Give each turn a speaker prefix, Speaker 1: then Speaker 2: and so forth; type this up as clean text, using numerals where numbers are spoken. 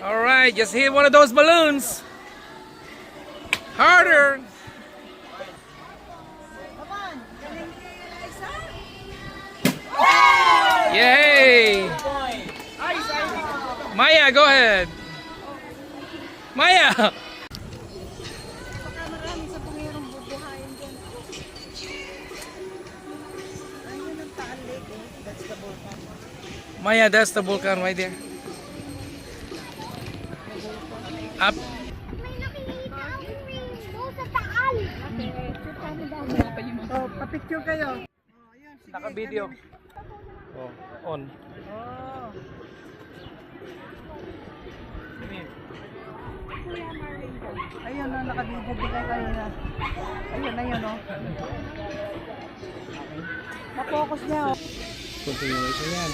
Speaker 1: All right, just hit one of those balloons. Harder. Yay! Maya, go ahead. Maya!
Speaker 2: Marami sa pangirong bubuhayin dyan. Ayun ang Taal Lake. That's the volcano.
Speaker 1: Maya, that's the volcano right there. Up.
Speaker 3: May nakikita akong rainbow sa Taal.
Speaker 2: Oh, pa-picture kayo. Oh, ayun, sige.
Speaker 1: Naka-video. Oh, on.
Speaker 2: Oh. Ayun, oh, naka-video din kayo na. Ayun, oh. Na-focus niya, oh.
Speaker 1: Continuation yan.